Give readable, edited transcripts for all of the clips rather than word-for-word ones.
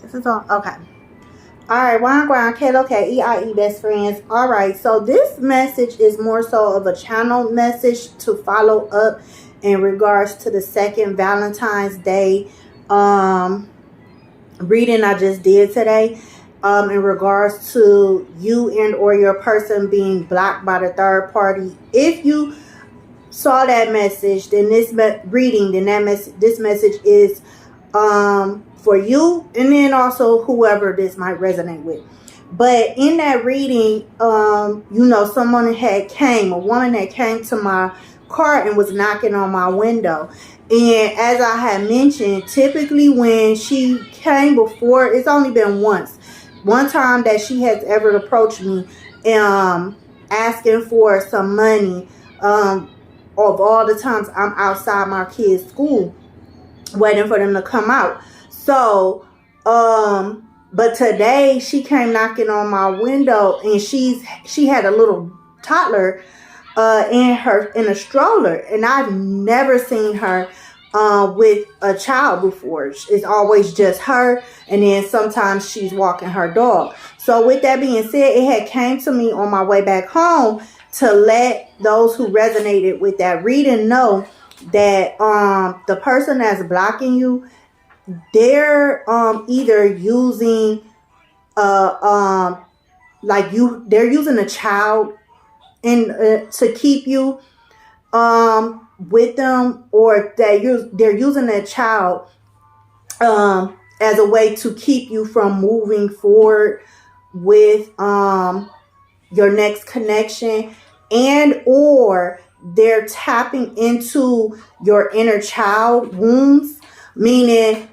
This is on. Okay. Alright, 𝐷𝑂𝐸𝑆 best friends. Alright, so this message is more so of a channel message to follow up in regards to the second Valentine's Day reading I just did today. In regards to you and or your person being blocked by the third party. If you saw that message, then this message is for you, and then also whoever this might resonate with. But in that reading, you know, a woman had came to my car and was knocking on my window. And as I had mentioned, typically when she came before, it's only been one time that she has ever approached me asking for some money. Of all the times I'm outside my kids' school waiting for them to come out. So but today she came knocking on my window, and she had a little toddler in a stroller, and I've never seen her with a child before. It's always just her, and then sometimes she's walking her dog. So with that being said, it had came to me on my way back home to let those who resonated with that reading know that the person that's blocking you, they're either using they're using a child to keep you with them, or that they're using that child as a way to keep you from moving forward with your next connection, and or they're tapping into your inner child wounds, meaning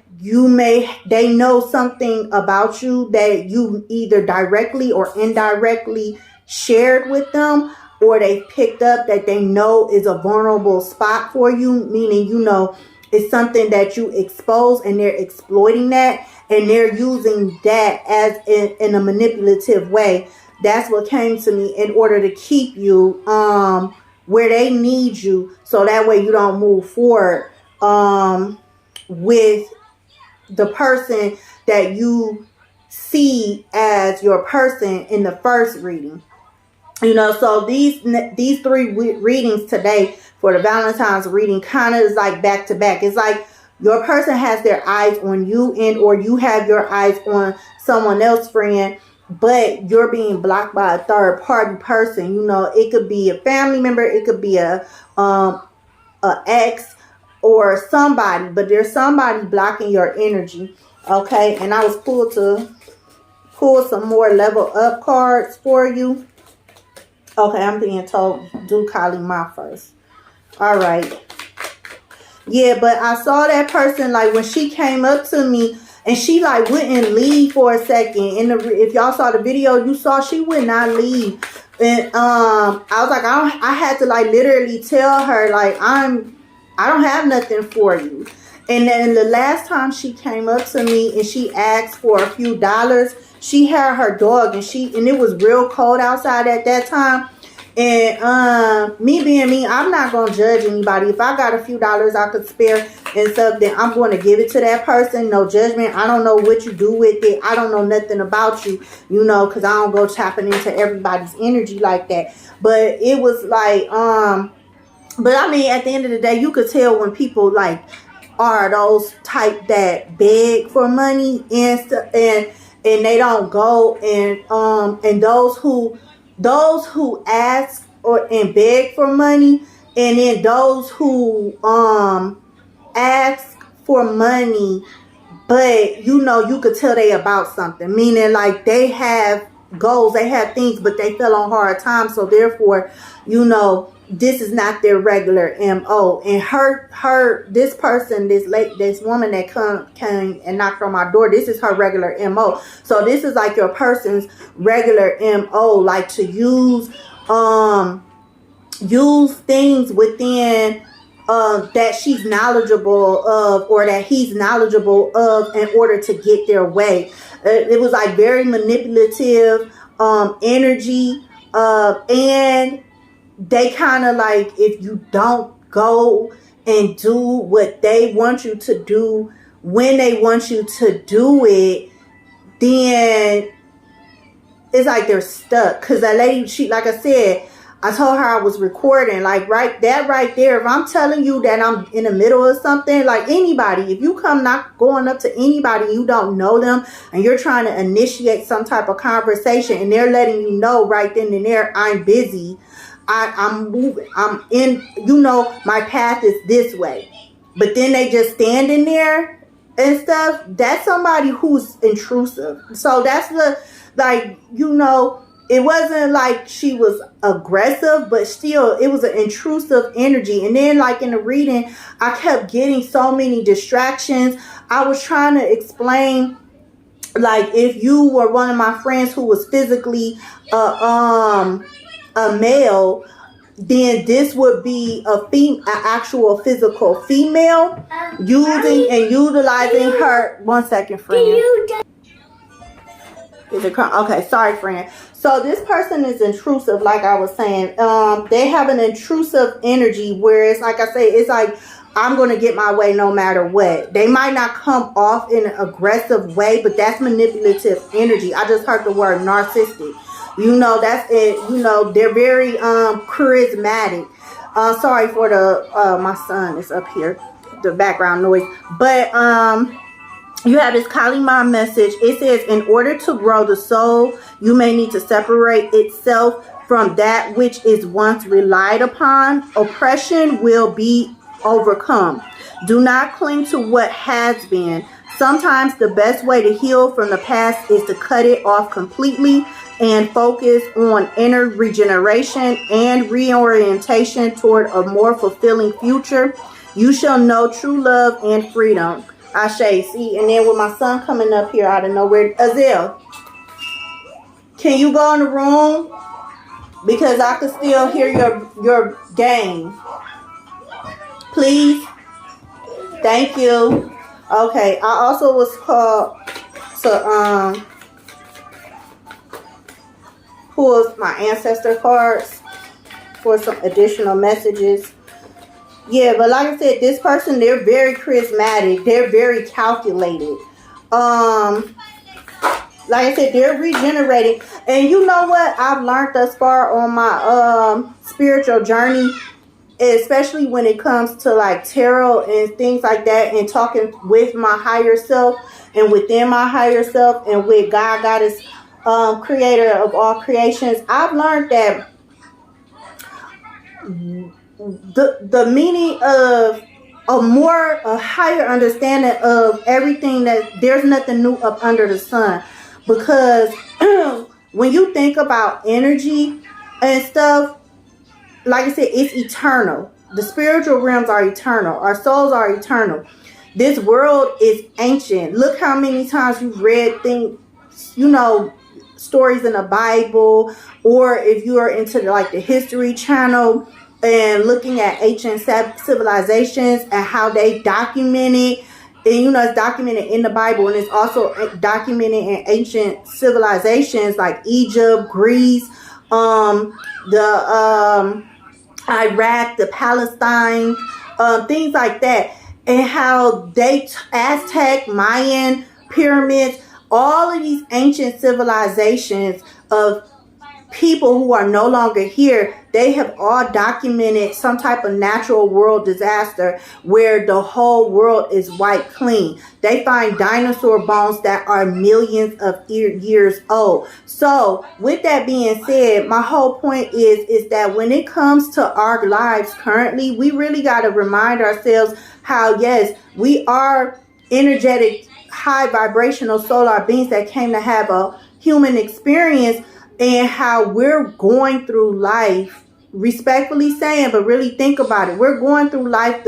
they know something about you that you either directly or indirectly shared with them, or they picked up that they know is a vulnerable spot for you, meaning, you know, it's something that you expose, and they're exploiting that, and they're using that as in a manipulative way. That's what came to me, in order to keep you where they need you, so that way you don't move forward with the person that you see as your person in the first reading. You know, so these three readings today for the Valentine's reading kind of is like back to back. It's like your person has their eyes on you, and or you have your eyes on someone else, friend, but you're being blocked by a third party person. You know, it could be a family member, it could be a ex, or somebody, but there's somebody blocking your energy. Okay, and I was pulled to pull some more level up cards for you. Okay, I'm being told do 𝐷𝑂𝐸𝑆 first. All right. Yeah, but I saw that person, like, when she came up to me, and she like wouldn't leave for a second. And if y'all saw the video, you saw she would not leave. And I was like, I had to like literally tell her, like, I don't have nothing for you. And then the last time she came up to me and she asked for a few dollars, she had her dog, and it was real cold outside at that time. And me being me, I'm not going to judge anybody. If I got a few dollars I could spare and stuff, then I'm going to give it to that person. No judgment. I don't know what you do with it. I don't know nothing about you, you know, because I don't go tapping into everybody's energy like that. But it was like, but I mean, at the end of the day, you could tell when people like are those type that beg for money and stuff, and they don't go, and those who ask and beg for money, and then those who ask for money, but you know, you could tell they about something, meaning like they have goals, they have things, but they fell on hard times, so therefore, you know, this is not their regular MO. And this person, this woman that came and knocked on my door, this is her regular MO. So this is like your person's regular MO, like to use things within that she's knowledgeable of, or that he's knowledgeable of, in order to get their way. It was like very manipulative energy, and they kind of like, if you don't go and do what they want you to do when they want you to do it, then it's like they're stuck. Because that lady, she, like I said, I told her I was recording. Like right there, if I'm telling you that I'm in the middle of something, like anybody, if you come not going up to anybody, you don't know them, and you're trying to initiate some type of conversation, and they're letting you know right then and there, I'm busy, I'm moving, I'm in, you know, my path is this way. But then they just standing there and stuff. That's somebody who's intrusive. So that's the, like, you know, it wasn't like she was aggressive, but still it was an intrusive energy. And then like in the reading, I kept getting so many distractions. I was trying to explain, like, if you were one of my friends who was physically a male, then this would be an actual physical female, using and utilizing her. 1 second, friend. Is it okay? Sorry, friend. So this person is intrusive, like I was saying. They have an intrusive energy where it's like I say, it's like, I'm going to get my way no matter what. They might not come off in an aggressive way, but that's manipulative energy. I just heard the word narcissistic. You know, that's it. You know, they're very charismatic. Sorry for the my son is up here, the background noise. But you have this Kali Ma message. It says, in order to grow the soul, you may need to separate itself from that which is once relied upon. Oppression will be overcome. Do not cling to what has been. Sometimes the best way to heal from the past is to cut it off completely and focus on inner regeneration and reorientation toward a more fulfilling future. You shall know true love and freedom. Ashe. See, and then with my son coming up here out of nowhere, Azil, can you go in the room? Because I can still hear your game. Please. Thank you. Okay. I also was called to pull my ancestor cards for some additional messages. Yeah, but like I said, this person, they're very charismatic. They're very calculated. Like I said, they're regenerating. And you know what I've learned thus far on my spiritual journey, especially when it comes to like tarot and things like that, and talking with my higher self and within my higher self and with God, Goddess, creator of all creations. I've learned that the meaning of a higher understanding of everything, that there's nothing new up under the sun. Because when you think about energy and stuff, like I said, it's eternal. The spiritual realms are eternal. Our souls are eternal. This world is ancient. Look how many times you've read things, you know, stories in the Bible, or if you are into like the History Channel and looking at ancient civilizations and how they documented, and you know, it's documented in the Bible, and it's also documented in ancient civilizations like Egypt, Greece, the Iraq, the Palestine, things like that, and how they Aztec, Mayan, pyramids, all of these ancient civilizations of people who are no longer here, they have all documented some type of natural world disaster where the whole world is wiped clean. They find dinosaur bones that are millions of years old. So with that being said, my whole point is that when it comes to our lives currently, we really got to remind ourselves how, yes, we are energetic, high vibrational solar beings that came to have a human experience, and how we're going through life, respectfully saying, but really think about it. We're going through life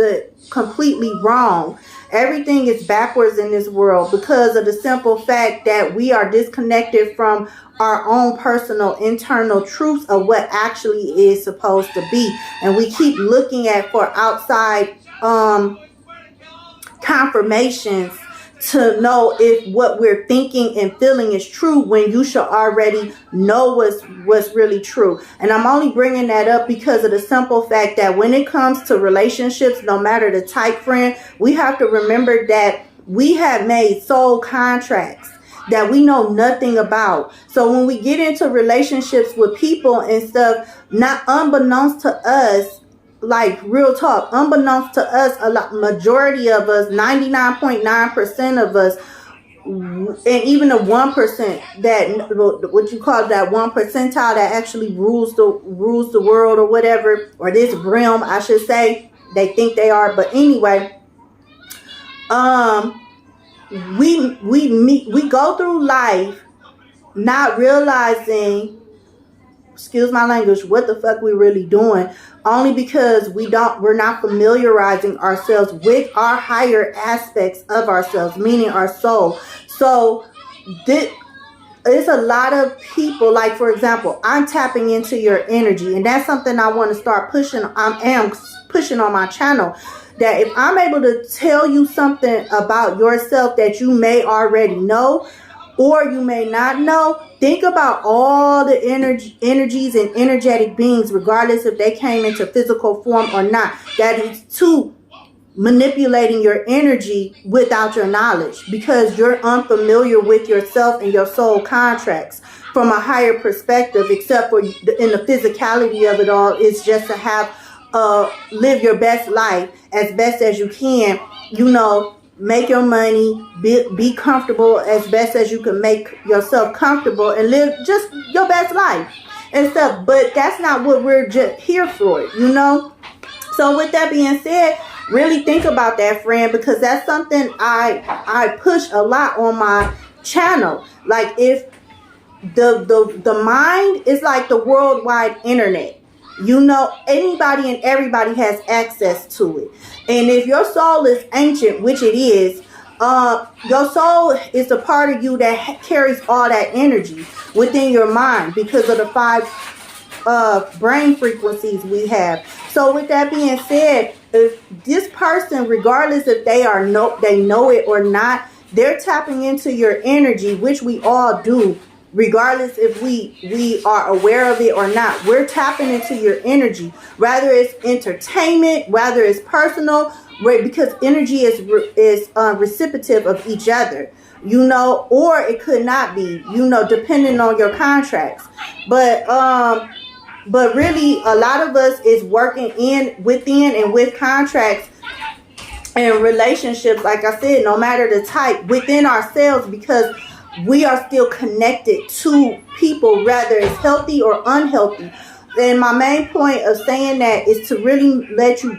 completely wrong. Everything is backwards in this world because of the simple fact that we are disconnected from our own personal internal truths of what actually is supposed to be. And we keep looking for outside confirmations to know if what we're thinking and feeling is true, when you should already know what's really true. And I'm only bringing that up because of the simple fact that when it comes to relationships, no matter the type, friend, we have to remember that we have made soul contracts. that we know nothing about. So when we get into relationships with people and stuff, not unbeknownst to us, like real talk, unbeknownst to us, majority of us, 99.9% of us, and even the 1% that, what you call that 1 percentile that actually rules the world or whatever, or this realm, I should say, they think they are. But anyway, we go through life not realizing, excuse my language, what the fuck we really doing, only because we're not familiarizing ourselves with our higher aspects of ourselves, meaning our soul. So there's a lot of people, like for example, I'm tapping into your energy, and that's something I want to start pushing. I am pushing on my channel, that if I'm able to tell you something about yourself that you may already know or you may not know, think about all the energies and energetic beings, regardless if they came into physical form or not, that is too manipulating your energy without your knowledge, because you're unfamiliar with yourself and your soul contracts from a higher perspective, except for in the physicality of it all, is just to have live your best life as best as you can, make your money, be comfortable as best as you can make yourself comfortable, and live just your best life and stuff. But that's not what we're just here for, So with that being said, really think about that, friend, because that's something I push a lot on my channel. Like, if the mind is like the worldwide internet, anybody and everybody has access to it. And if your soul is ancient, which it is, your soul is the part of you that carries all that energy within your mind because of the 5 brain frequencies we have. So with that being said, if this person, regardless if they know it or not, they're tapping into your energy, which we all do, regardless if we are aware of it or not. We're tapping into your energy, whether it's entertainment, whether it's personal, because energy is reciprocative of each other, or it could not be, depending on your contracts. But really, a lot of us is working within and with contracts and relationships, like I said, no matter the type, within ourselves, because we are still connected to people, whether it's healthy or unhealthy. And my main point of saying that is to really let you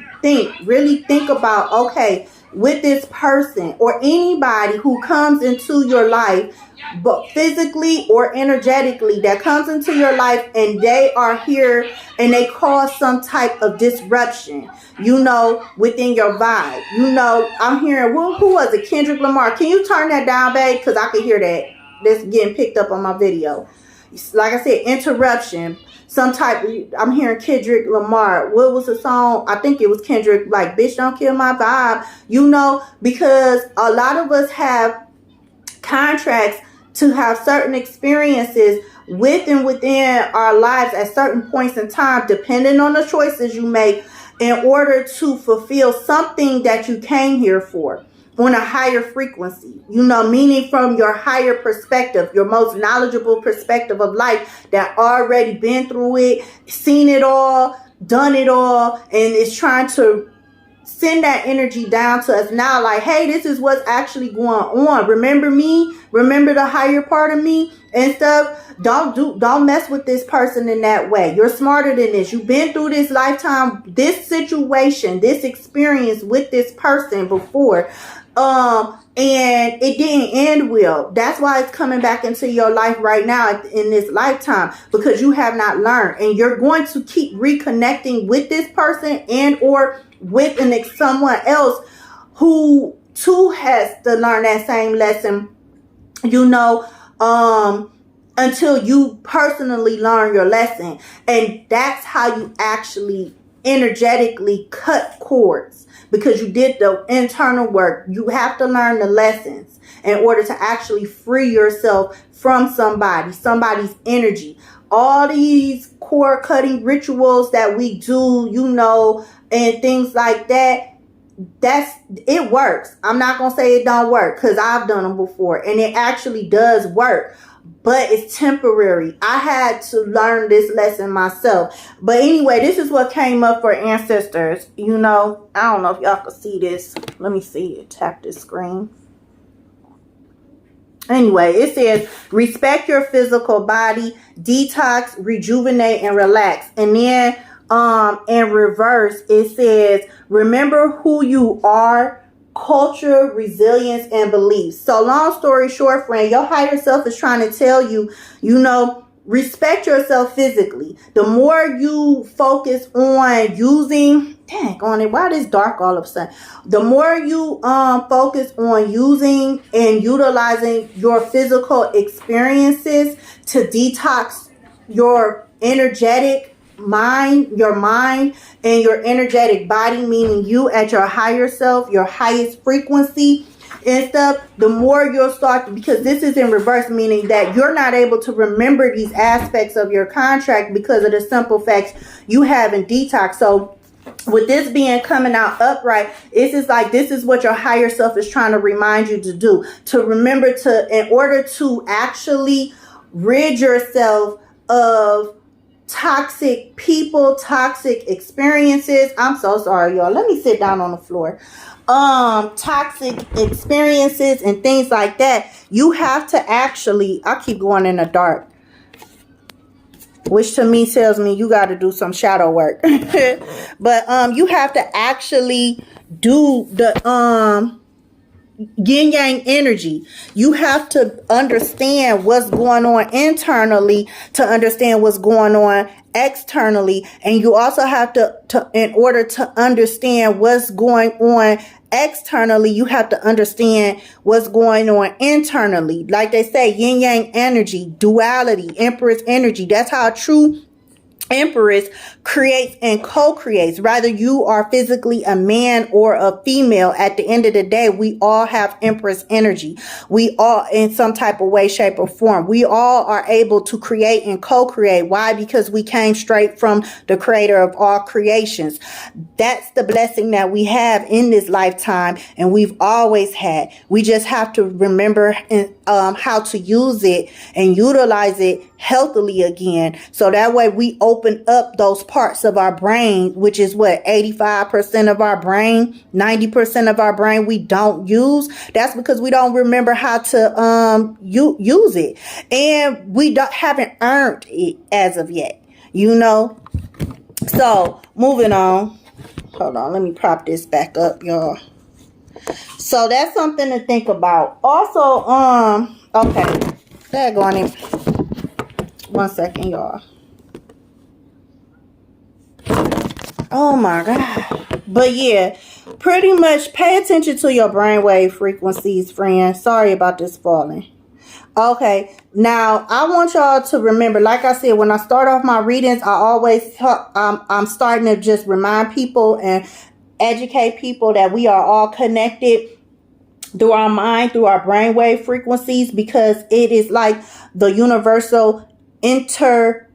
really think about, okay, with this person or anybody who comes into your life, but physically or energetically, that comes into your life and they are here and they cause some type of disruption, within your vibe. I'm hearing, who was it? Kendrick Lamar. Can you turn that down, babe? Because I can hear that. That's getting picked up on my video. Like I said, interruption. Some type, I'm hearing Kendrick Lamar. What was the song? I think it was Kendrick, like, bitch, don't kill my vibe. Because a lot of us have contracts to have certain experiences within our lives at certain points in time, depending on the choices you make, in order to fulfill something that you came here for on a higher frequency, meaning from your higher perspective, your most knowledgeable perspective of life, that already been through it, seen it all, done it all, and is trying to send that energy down to us now, like, hey, this is what's actually going on. Remember me? Remember the higher part of me and stuff? Don't mess with this person in that way. You're smarter than this. You've been through this lifetime, this situation, this experience with this person before. And it didn't end well. That's why it's coming back into your life right now in this lifetime, because you have not learned, and you're going to keep reconnecting with this person and or with someone else who too has to learn that same lesson, until you personally learn your lesson. And that's how you actually energetically cut cords, because you did the internal work. You have to learn the lessons in order to actually free yourself from somebody's energy. All these cord cutting rituals that we do, and things like that, it works. I'm not gonna say it don't work, because I've done them before and it actually does work, but it's temporary. I had to learn this lesson myself. But anyway, this is what came up for ancestors. You know, I don't know if y'all can see this. Let me see it. Tap this screen. Anyway, it says, respect your physical body, detox, rejuvenate, and relax. And then in reverse, it says, remember who you are, culture, resilience, and beliefs. So long story short, friend, your higher self is trying to tell you, you know, respect yourself physically. The more you focus on using, dang on it, why this dark all of a sudden? The more you focus on using and utilizing your physical experiences to detox your energetic mind, your mind, and your energetic body, meaning you at your higher self, your highest frequency and stuff, the more you'll start, because this is in reverse, meaning that you're not able to remember these aspects of your contract because of the simple facts you haven't detoxed. So with this being coming out upright, it's just like, this is what your higher self is trying to remind you to do, to remember to, in order to actually rid yourself of toxic people, toxic experiences. I'm so sorry, y'all. Let me sit down on the floor. Toxic experiences and things like that. You have to actually, I keep going in the dark, which to me tells me you got to do some shadow work. But you have to actually do the yin yang energy. You have to understand what's going on internally to understand what's going on externally, and you also have to in order to understand what's going on externally, you have to understand what's going on internally. Like they say, yin yang energy, duality, empress energy. That's how a true empress creates and co-creates. Whether you are physically a man or a female, at the end of the day, we all have empress energy. We all, in some type of way, shape, or form, we all are able to create and co-create. Why? Because we came straight from the creator of all creations. That's the blessing that we have in this lifetime, and we've always had. We just have to remember how to use it and utilize it healthily again, so that way we open up those parts of our brain, which is what, 85% of our brain, 90% of our brain we don't use. That's because we don't remember how to use it, and we haven't earned it as of yet, you know. So moving on, hold on, let me prop this back up, y'all. So that's something to think about. Also, okay, there going in. One second, y'all. Oh my God. But yeah, pretty much pay attention to your brainwave frequencies, friends. Sorry about this falling. Okay, now I want y'all to remember, like I said, when I start off my readings, I always I'm starting to just remind people and educate people that we are all connected through our mind, through our brainwave frequencies, because it is like the universal internet.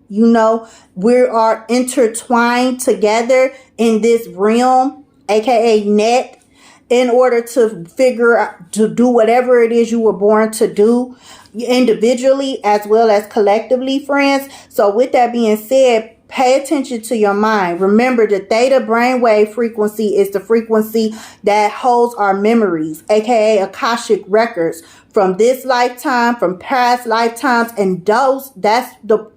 You know, we are intertwined together in this realm, aka net, in order to figure out, to do whatever it is you were born to do, individually as well as collectively, friends. So with that being said, pay attention to your mind. Remember, the theta brainwave frequency is the frequency that holds our memories, aka Akashic records from this lifetime, from past lifetimes, and that's the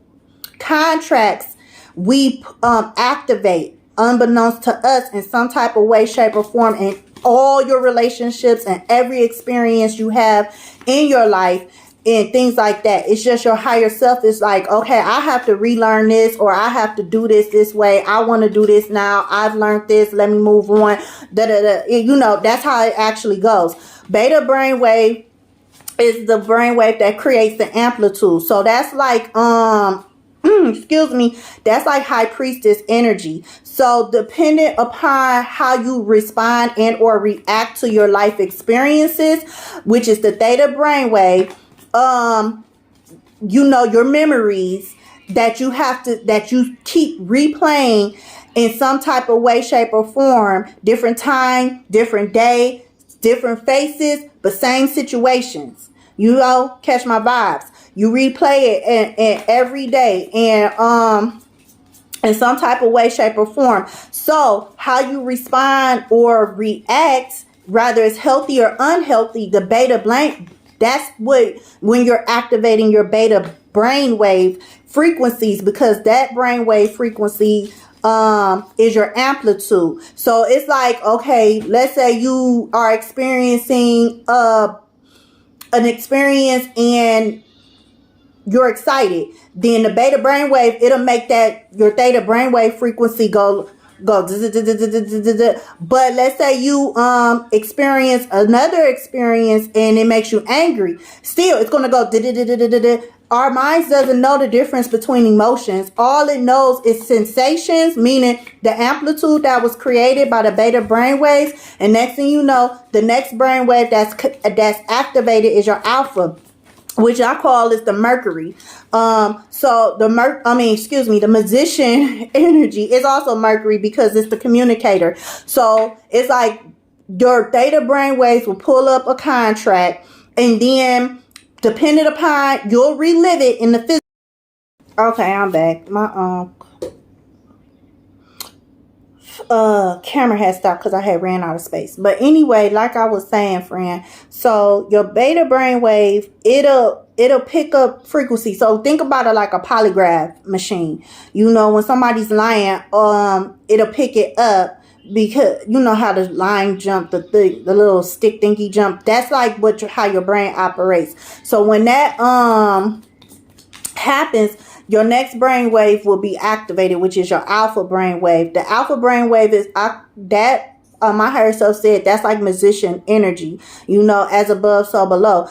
contracts we activate unbeknownst to us in some type of way, shape, or form, in all your relationships and every experience you have in your life and things like that. It's just your higher self is like, okay, I have to relearn this, or I have to do this way. I want to do this now. I've learned this. Let me move on. You know, that's how it actually goes. Beta brainwave is the brainwave that creates the amplitude. So that's like excuse me, that's like high priestess energy. So dependent upon how you respond and or react to your life experiences, which is the theta brainwave, you know, your memories, that you keep replaying in some type of way, shape, or form, different time, different day, different faces, but same situations. You know, catch my vibes. You replay it and every day and in some type of way, shape, or form. So how you respond or react, whether it's healthy or unhealthy, the beta blank, that's what, when you're activating your beta brainwave frequencies, because that brainwave frequency is your amplitude. So it's like, okay, let's say you are experiencing an experience and you're excited, then the beta brainwave, it'll make that your theta brainwave frequency go. But let's say you experience another experience and it makes you angry, still it's gonna go. Our minds doesn't know the difference between emotions. All it knows is sensations, meaning the amplitude that was created by the beta brainwaves. And next thing you know, the next brainwave that's activated is your alpha, which I call is the Mercury. So the musician energy is also Mercury because it's the communicator. So it's like your theta brainwaves will pull up a contract, and then depending upon, you'll relive it in the physical. Okay, I'm back. My camera had stopped because I had ran out of space. But anyway, like I was saying, friend, so your beta brainwave, it'll pick up frequency. So think about it like a polygraph machine. You know, when somebody's lying, it'll pick it up, because you know how the line jump, the little stick thingy jump. That's like how your brain operates. So when that happens, your next brainwave will be activated, which is your alpha brainwave. The alpha brainwave is my higher self said that's like musician energy. You know, as above, so below.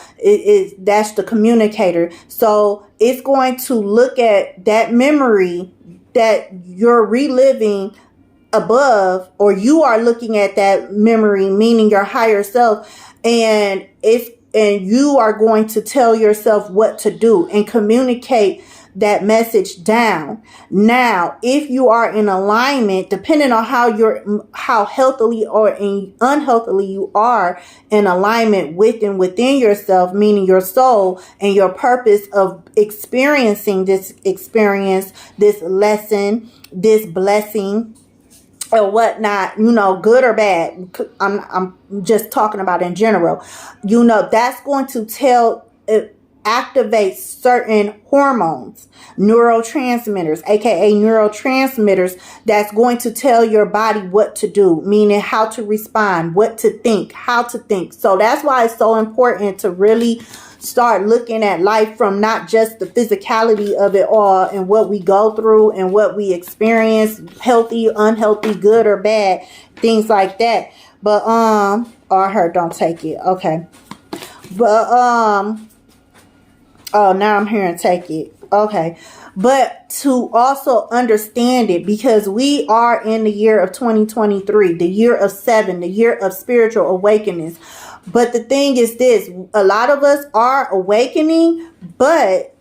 That's the communicator. So it's going to look at that memory that you're reliving above, or you are looking at that memory, meaning your higher self, and you are going to tell yourself what to do and communicate that message down. Now, if you are in alignment, depending on how healthily or unhealthily you are in alignment with and within yourself, meaning your soul and your purpose of experiencing this experience, this lesson, this blessing, or whatnot, you know, good or bad. I'm just talking about in general. You know, that's going to activate certain hormones, neurotransmitters, aka neurotransmitters, that's going to tell your body what to do, meaning how to respond, what to think, how to think. So that's why it's so important to really start looking at life from not just the physicality of it all and what we go through and what we experience, healthy, unhealthy, good or bad, things like that. But don't take it. Okay. But oh, now I'm hearing take it. Okay. But to also understand it, because we are in the year of 2023, the year of 7, the year of spiritual awakenings. But the thing is this, a lot of us are awakening, but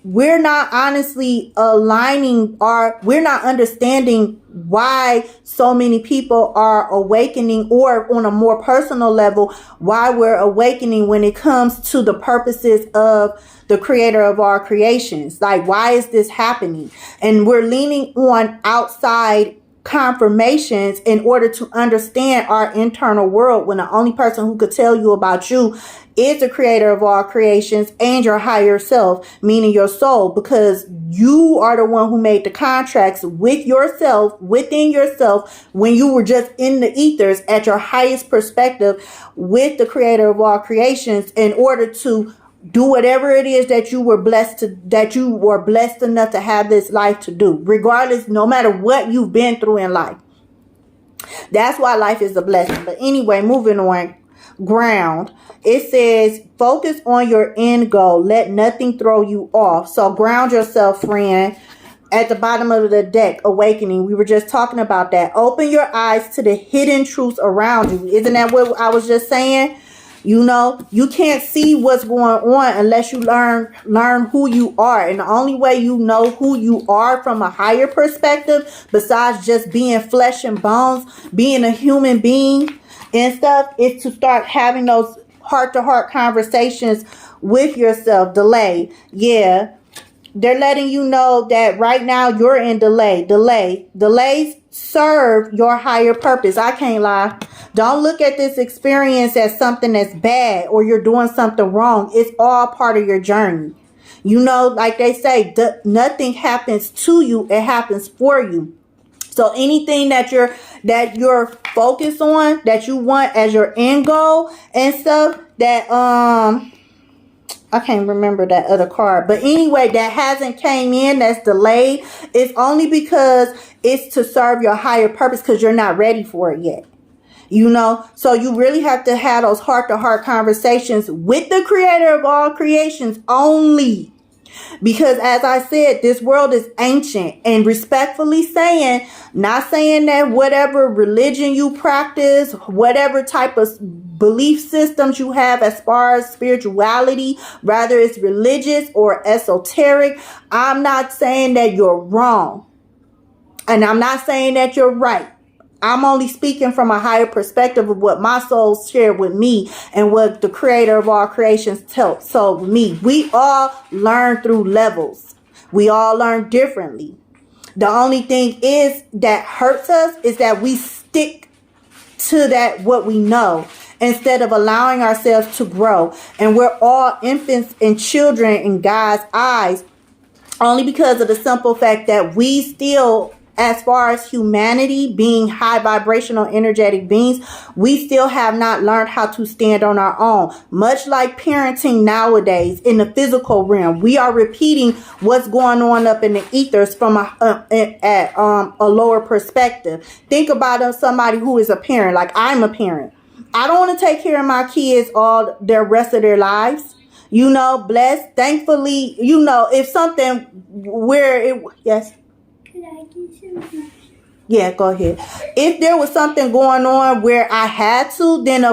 we're not honestly we're not understanding why so many people are awakening, or on a more personal level, why we're awakening when it comes to the purposes of the creator of our creations. Like, why is this happening? And we're leaning on outside confirmations in order to understand our internal world, when the only person who could tell you about you is the creator of all creations and your higher self, meaning your soul, because you are the one who made the contracts with yourself, within yourself, when you were just in the ethers at your highest perspective with the creator of all creations, in order to do whatever it is that you were blessed enough to have this life to do, regardless, no matter what you've been through in life. That's why life is a blessing. But anyway, moving on. Ground. It says, focus on your end goal. Let nothing throw you off. So ground yourself, friend. At the bottom of the deck, awakening. We were just talking about that. Open your eyes to the hidden truths around you. Isn't that what I was just saying? You know, you can't see what's going on unless you learn who you are. And the only way you know who you are from a higher perspective, besides just being flesh and bones, being a human being and stuff, is to start having those heart-to-heart conversations with yourself. Delay. Yeah. They're letting you know that right now you're in delay. Delays serve your higher purpose. I can't lie. Don't look at this experience as something that's bad or you're doing something wrong. It's all part of your journey. You know, like they say, nothing happens to you. It happens for you. So anything that you're focused on, that you want as your end goal and stuff, that I can't remember that other card. But anyway, that hasn't came in, that's delayed. It's only because it's to serve your higher purpose because you're not ready for it yet. You know, so you really have to have those heart-to-heart conversations with the creator of all creations only. Because as I said, this world is ancient, and respectfully saying, not saying that whatever religion you practice, whatever type of belief systems you have as far as spirituality, whether it's religious or esoteric, I'm not saying that you're wrong. And I'm not saying that you're right. I'm only speaking from a higher perspective of what my soul shared with me and what the creator of all creations told me. We all learn through levels. We all learn differently. The only thing is that hurts us is that we stick to that what we know instead of allowing ourselves to grow. And we're all infants and children in God's eyes only because of the simple fact that we still, as far as humanity being high vibrational energetic beings, we still have not learned how to stand on our own. Much like parenting nowadays in the physical realm, we are repeating what's going on up in the ethers from a lower perspective. Think about somebody who is a parent, like I'm a parent. I don't want to take care of my kids all the rest of their lives. You know, blessed, thankfully, you know, if something where it, yes. Yeah, go ahead. If there was something going on where I had to, then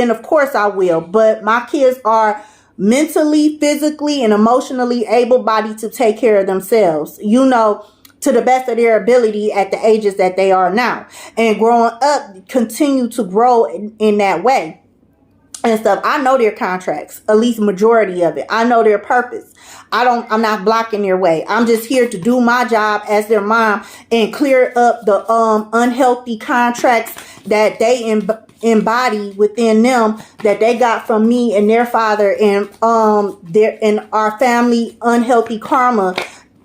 of course I will. But my kids are mentally, physically, and emotionally able-bodied to take care of themselves, you know, to the best of their ability at the ages that they are now. And growing up, continue to grow in that way and stuff. I know their contracts, at least majority of it. I know their purpose. I'm not blocking their way. I'm just here to do my job as their mom and clear up the unhealthy contracts that they embody within them, that they got from me and their father, and our family unhealthy karma.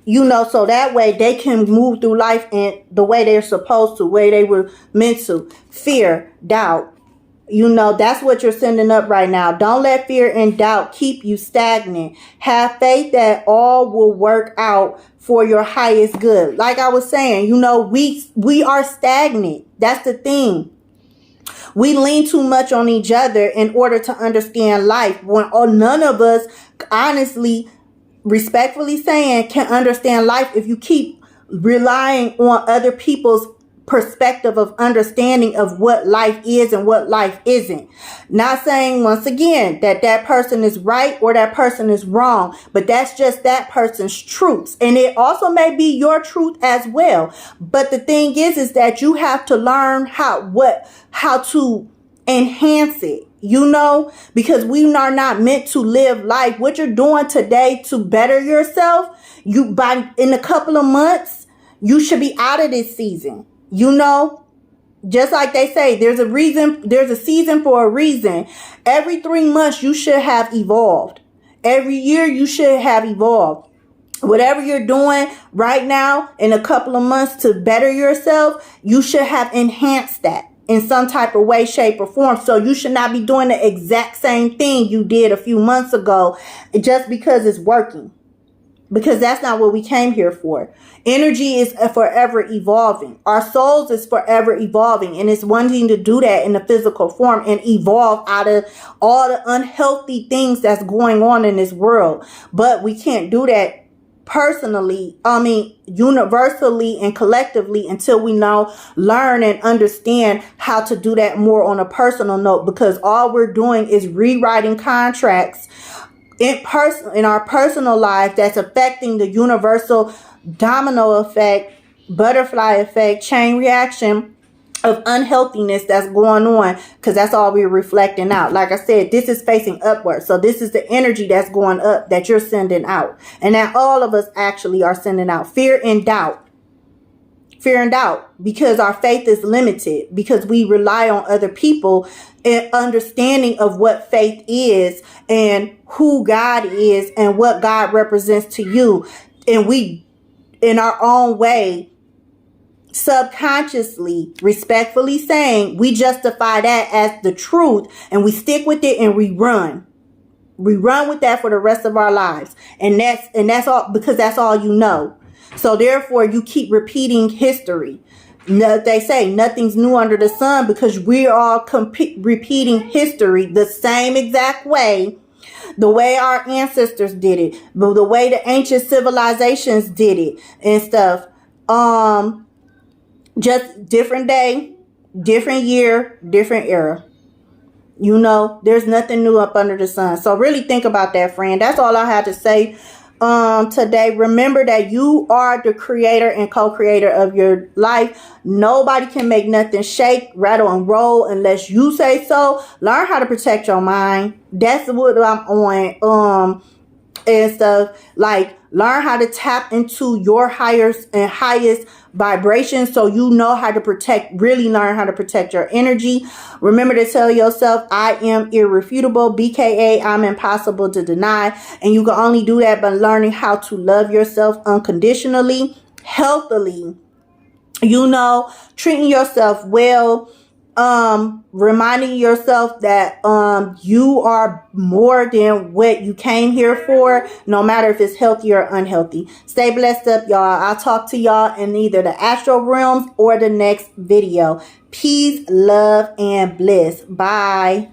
You know, so that way they can move through life in the way they're supposed to, way they were meant to. Fear, doubt. You know, that's what you're sending up right now. Don't let fear and doubt keep you stagnant. Have faith that all will work out for your highest good. Like I was saying, you know, we are stagnant. That's the thing. We lean too much on each other in order to understand life, when none of us, honestly, respectfully saying, can understand life if you keep relying on other people's perspective of understanding of what life is and what life isn't. Not saying, once again, that person is right or that person is wrong, but that's just that person's truths. And it also may be your truth as well. But the thing is that you have to learn how to enhance it. You know, because we are not meant to live life. What you're doing today to better yourself, in a couple of months, you should be out of this season. You know, just like they say, there's a season for a reason. Every 3 months, you should have evolved. Every year, you should have evolved. Whatever you're doing right now in a couple of months to better yourself, you should have enhanced that in some type of way, shape, or form. So you should not be doing the exact same thing you did a few months ago just because it's working. Because that's not what we came here for. Energy is forever evolving. Our souls is forever evolving. And it's wanting to do that in the physical form and evolve out of all the unhealthy things that's going on in this world. But we can't do that universally and collectively until we now learn and understand how to do that more on a personal note, because all we're doing is rewriting contracts in our personal life that's affecting the universal domino effect, butterfly effect, chain reaction of unhealthiness that's going on, because that's all we're reflecting out. Like I said, this is facing upward, so this is the energy that's going up that you're sending out, and that all of us actually are sending out. Fear and doubt, because our faith is limited, because we rely on other people and understanding of what faith is and who God is and what God represents to you, and we in our own way subconsciously, respectfully saying, we justify that as the truth, and we stick with it, and we run with that for the rest of our lives. And that's all, because that's all you know. So therefore you keep repeating history. They say nothing's new under the sun, because we're all repeating history the same exact way, the way our ancestors did it, the way the ancient civilizations did it and stuff. Just different day, different year, different era. You know, there's nothing new up under the sun. So really think about that, friend. That's all I had to say today. Remember that you are the creator and co-creator of your life. Nobody can make nothing shake, rattle, and roll unless you say so. Learn how to protect your mind. That's what I'm on. And stuff, like learn how to tap into your highest vibration, so you know how to really learn how to protect your energy. Remember to tell yourself, I am irrefutable, BKA, I'm impossible to deny. And you can only do that by learning how to love yourself unconditionally, healthily, treating yourself well, reminding yourself that you are more than what you came here for, no matter if it's healthy or unhealthy. Stay blessed up, y'all. I'll talk to y'all in either the astral realms or the next video. Peace, love, and bliss. Bye.